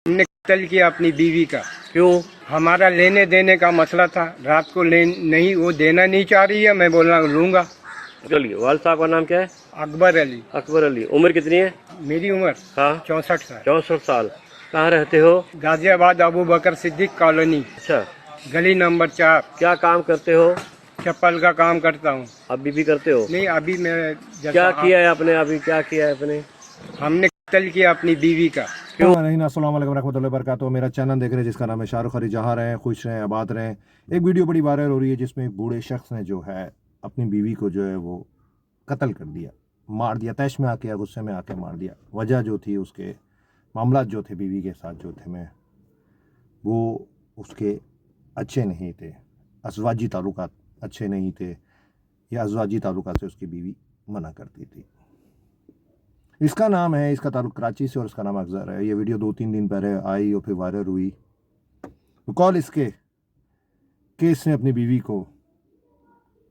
हमने कत्ल किया अपनी बीवी का। क्यों? हमारा लेने देने का मसला था। रात को नहीं, वो देना नहीं चाह रही है, मैं बोलना लूंगा। चलिए, वाल साहब का नाम क्या है? अकबर अली। अकबर अली। उम्र कितनी है? मेरी उम्र हाँ 64 साल। 64 साल। कहाँ रहते हो? गाजियाबाद अबू बकर सिद्दीक कॉलोनी, अच्छा, गली नंबर 4। क्या काम करते हो? चप्पल का काम करता हूँ। अभी भी करते हो? नहीं, अभी मैं क्या किया है आपने? अभी क्या किया है आपने? हमने कत्ल किया अपनी बीवी का। नहीं ना, अस्सलाम वालेकुम रहमतुल्लाहि व बरकातुहू। मेरा चैनल देख रहे हैं जिसका नाम है शाहरुख अली। जहाँ रहें खुश रहें, आबाद रहें। एक वीडियो बड़ी वायरल हो रही है जिसमें एक बूढ़े शख्स ने जो है अपनी बीवी को जो है वो कत्ल कर दिया, मार दिया, तैश में आके या गुस्से में आके मार दिया। वजह जो थी, उसके मामला जो थे बीवी के साथ जो थे में वो उसके अच्छे नहीं थे, अज़वाजी ताल्लुकात अच्छे नहीं थे, या अज़वाजी ताल्लुकात से उसकी बीवी मना करती थी। इसका नाम है, इसका ताल्लुक कराची से और इसका नाम अफजर है। ये वीडियो 2-3 दिन पहले आई और फिर वायरल हुई। कॉल इसके कि इसने अपनी बीवी को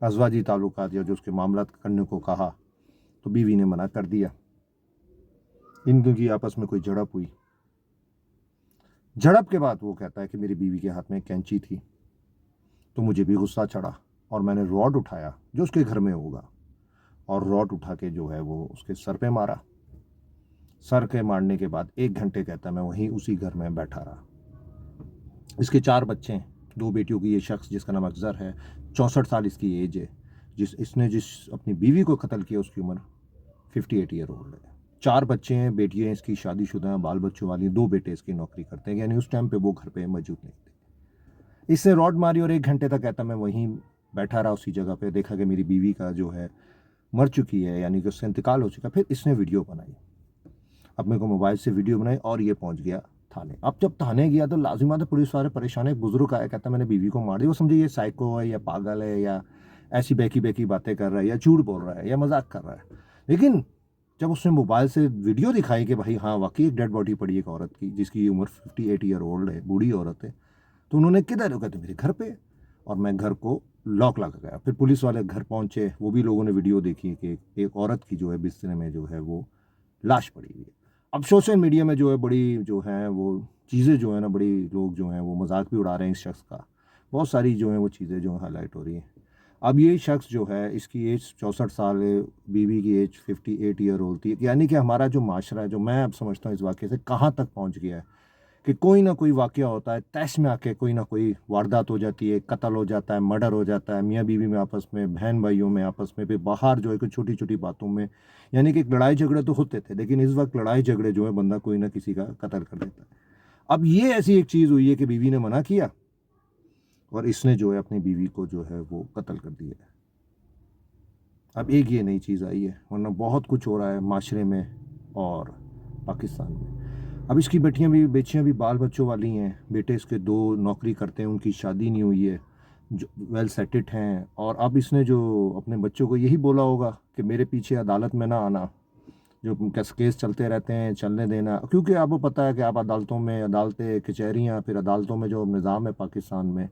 अज़वाजी ताल्लुकात या जो उसके मामला करने को कहा तो बीवी ने मना कर दिया। इन की आपस में कोई झड़प हुई। झड़प के बाद वो कहता है कि मेरी बीवी के हाथ में कैंची थी, तो मुझे भी गुस्सा चढ़ा और मैंने रॉड उठाया जो उसके घर में होगा, और रॉड उठा के जो है वो उसके सर पे मारा। सर के मारने के बाद 1 घंटे कहता है मैं वहीं उसी घर में बैठा रहा। इसके 4 बच्चे हैं, 2 बेटियों की। ये शख्स जिसका नाम अफजर है, 64 साल इसकी एज है। जिस अपनी बीवी को कत्ल किया उसकी उम्र 58 ईयर ओल्ड है। 4 बच्चे हैं, बेटियाँ इसकी शादीशुदा हैं, बाल बच्चों वाली। 2 बेटे इसकी नौकरी करते हैं, यानी उस टाइम पे वो घर पे मौजूद नहीं थे। इसने रॉड मारी और 1 घंटे तक कहता मैं वहीं बैठा रहा उसी जगह पे। देखा कि मेरी बीवी का जो है मर चुकी है, यानी कि उससे इंतकाल हो चुका। फिर इसने वीडियो बनाई, अपने को मोबाइल से वीडियो बनाई और ये पहुंच गया थाने। अब जब थाने गया तो लाजिमा था, पुलिस वाले परेशान है। एक बुजुर्ग आया, कहता मैंने बीवी को मार दिया। वो समझे ये साइको है या पागल है या ऐसी बेकी बातें कर रहा है या झूठ बोल रहा है या मजाक कर रहा है। लेकिन जब उसने मोबाइल से वीडियो दिखाई कि भाई हाँ वाकई एक डेड बॉडी पड़ी एक औरत की जिसकी उम्र 58 ईयर ओल्ड है, बूढ़ी औरत है, तो उन्होंने किधर? कहते मेरे घर पे। और मैं घर को लॉक लगा गया। फिर पुलिस वाले घर पहुंचे, वो भी लोगों ने वीडियो देखी कि एक औरत की जो है बिस्तर में जो है वो लाश पड़ी हुई है। अब सोशल मीडिया में जो है बड़ी जो है वो चीज़ें जो है ना, बड़ी लोग जो हैं वो मजाक भी उड़ा रहे हैं इस शख्स का। बहुत सारी जो है वो चीज़ें जो हाईलाइट हो रही हैं। अब ये शख्स जो है, इसकी एज 64 साल है, बीवी की एज 58 ईयर ओल्ड थी। यानी कि हमारा जो माशरा है, जो मैं अब समझता हूँ इस वाक़े से कहाँ तक पहुँच गया है कि कोई ना कोई वाक़या होता है, तैश में आके कोई ना कोई वारदात हो जाती है, कत्ल हो जाता है, मर्डर हो जाता है, मियाँ बीवी में आपस में, बहन भाइयों में आपस में, फिर बाहर जो है कोई छोटी छोटी बातों में, यानी कि एक लड़ाई झगड़े तो होते थे, लेकिन इस वक्त लड़ाई झगड़े जो है बंदा कोई ना किसी का कत्ल कर देता है। अब ये ऐसी एक चीज़ हुई है कि बीवी ने मना किया और इसने जो है अपनी बीवी को जो है वो कत्ल कर दिया है। अब एक ये नई चीज़ आई है, वरना बहुत कुछ हो रहा है माशरे में और पाकिस्तान में। अब इसकी बेटियां भी बाल बच्चों वाली हैं। बेटे इसके 2 नौकरी करते हैं, उनकी शादी नहीं हुई है, जो वेल सेटेड हैं। और अब इसने जो अपने बच्चों को यही बोला होगा कि मेरे पीछे अदालत में ना आना, जो केस चलते रहते हैं चलने देना, क्योंकि आपको पता है कि आप अदालतों में, अदालतें कचहरियाँ, फिर अदालतों में जो निज़ाम है पाकिस्तान में,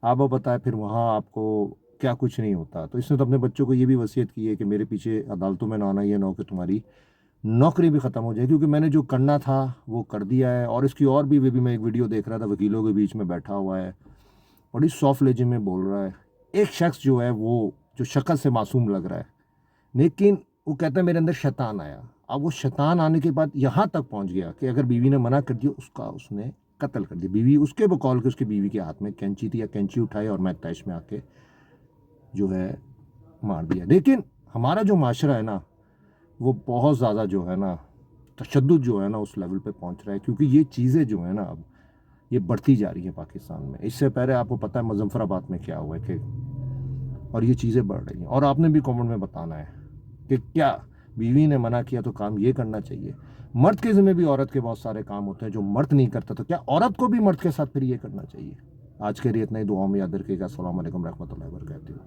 आपको पता है फिर वहाँ आपको क्या कुछ नहीं होता। तो इसने तो अपने बच्चों को ये भी वसीयत की है कि मेरे पीछे अदालतों में ना आना, ये ना हो कि तुम्हारी नौकरी भी ख़त्म हो जाए, क्योंकि मैंने जो करना था वो कर दिया है। और इसकी और भी मैं एक वीडियो देख रहा था, वकीलों के बीच में बैठा हुआ है, बड़ी सॉफ्ट लैंग्वेज में बोल रहा है। एक शख्स जो है वो जो शक्ल से मासूम लग रहा है, लेकिन वो कहता है मेरे अंदर शैतान आया। अब वो शैतान आने के बाद यहाँ तक पहुँच गया कि अगर बीवी ने मना कर दिया उसका उसने कत्ल कर दिया। बीवी उसके बकौल के उसकी बीवी के हाथ में कैंची थी, या कैंची उठाई और मैं तैश में आके जो है मार दिया। लेकिन हमारा जो माशरा है ना, वो बहुत ज़्यादा जो है ना तशद्दुद जो है ना उस लेवल पे पहुंच रहा है, क्योंकि ये चीज़ें जो है ना अब ये बढ़ती जा रही है पाकिस्तान में। इससे पहले आपको पता है मुजफ्फराबाद में क्या हुआ है कि, और ये चीज़ें बढ़ रही हैं। और आपने भी कमेंट में बताना है कि क्या बीवी ने मना किया तो काम ये करना चाहिए। मर्द के ज़िम्मे भी औरत के बहुत सारे काम होते हैं जो मर्द नहीं करता, तो क्या औरत को भी मर्द के साथ फिर ये करना चाहिए? आज के लिए इतना ही। दुआ में याद रखिएगा। अस्सलाम वालेकुम रहमतुल्लाहि व बरकातुहू।